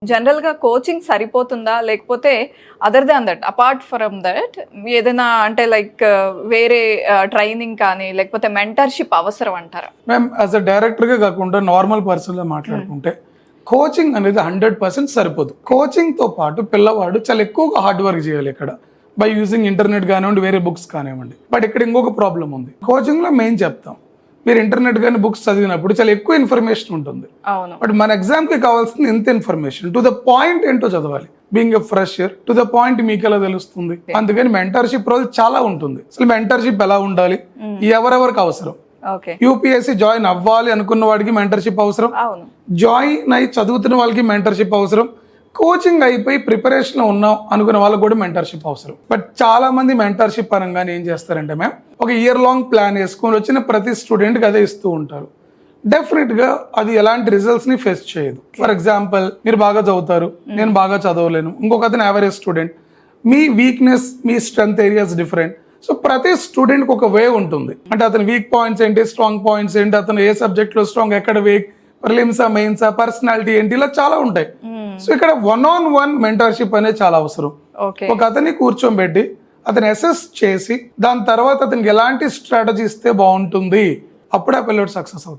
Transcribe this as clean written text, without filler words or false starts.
General గా coaching సరిపోతుందా లేకపోతే other than that apart from that ఏదైనా అంటే లైక్ వేరే ట్రైనింగ్ కానీ లేకపోతే మెంటర్షిప్ అవసరం అంటారా? మ్యామ్ యాజ్ అ డైరెక్టర్గా కాకుండా నార్మల్ పర్సన్గా మాట్లాడుకుంటే కోచింగ్ అనేది 100% సరిపోదు. కోచింగ్తో పాటు పిల్లవాడు చాలా ఎక్కువగా హార్డ్ వర్క్ చేయాలి ఇక్కడ బై యూజింగ్ ఇంటర్నెట్ కానివ్వండి, వేరే బుక్స్ కానివ్వండి. బట్ ఇక్కడ ఇంకొక ప్రాబ్లం ఉంది. కోచింగ్లో మెయిన్ చెప్తాం, మీరు ఇంటర్నెట్ కానీ బుక్స్ చదివినప్పుడు చాలా ఎక్కువ ఇన్ఫర్మేషన్ ఉంటుంది. బట్ మన ఎగ్జామ్కి కావాల్సింది ఇంత ఇన్ఫర్మేషన్, టు ద పాయింట్ ఏంటో చదవాలి. Being a fresher, to the point మీకు ఎలా తెలుస్తుంది? అందుకని మెంటర్షిప్ రోల్ చాలా ఉంటుంది. అసలు మెంటర్షిప్ ఎలా ఉండాలి, ఎవరెవరికి అవసరం? యూపీఎస్సీ జాయిన్ అవ్వాలి అనుకున్న వాడికి మెంటర్షిప్ అవసరం, జాయిన్ అయి చదువుతున్న వాళ్ళకి మెంటర్షిప్ అవసరం, కోచింగ్ అయిపోయి ప్రిపరేషన్ ఉన్నాం అనుకున్న వాళ్ళకి కూడా మెంటర్షిప్ అవసరం. బట్ చాలా మంది మెంటర్షిప్ పరంగానే ఏం చేస్తారంటే మ్యామ్, ఒక ఇయర్ లాంగ్ ప్లాన్ వేసుకొని వచ్చిన ప్రతి స్టూడెంట్కి అదే ఇస్తూ ఉంటారు. డెఫినెట్గా అది ఎలాంటి రిజల్ట్స్ని ఫేస్ చేయదు. ఫర్ ఎగ్జాంపుల్, మీరు బాగా చదువుతారు, నేను బాగా చదవలేను, ఇంకొక అతను యావరేజ్ స్టూడెంట్, మీ వీక్నెస్ మీ స్ట్రెంగ్త్ ఏరియాస్ డిఫరెంట్. సో ప్రతి స్టూడెంట్కి ఒక వే ఉంటుంది. అంటే అతని వీక్ పాయింట్స్ ఏంటి, స్ట్రాంగ్ పాయింట్స్ ఏంటి, అతను ఏ సబ్జెక్ట్లో స్ట్రాంగ్, ఎక్కడ వీక్, ప్రిలిమ్సా మెయిన్సా, పర్సనాలిటీ ఏంటి, ఇలా చాలా ఉంటాయి. సో ఇక్కడ 1-on-1 మెంటర్షిప్ అనేది చాలా అవసరం. ఒక అతన్ని కూర్చోబెట్టి అతను అసెస్ చేసి దాని తర్వాత అతనికి ఎలాంటి స్ట్రాటజీ ఇస్తే బాగుంటుంది, అప్పుడే ఆ పిల్లడు సక్సెస్ అవుతాడు.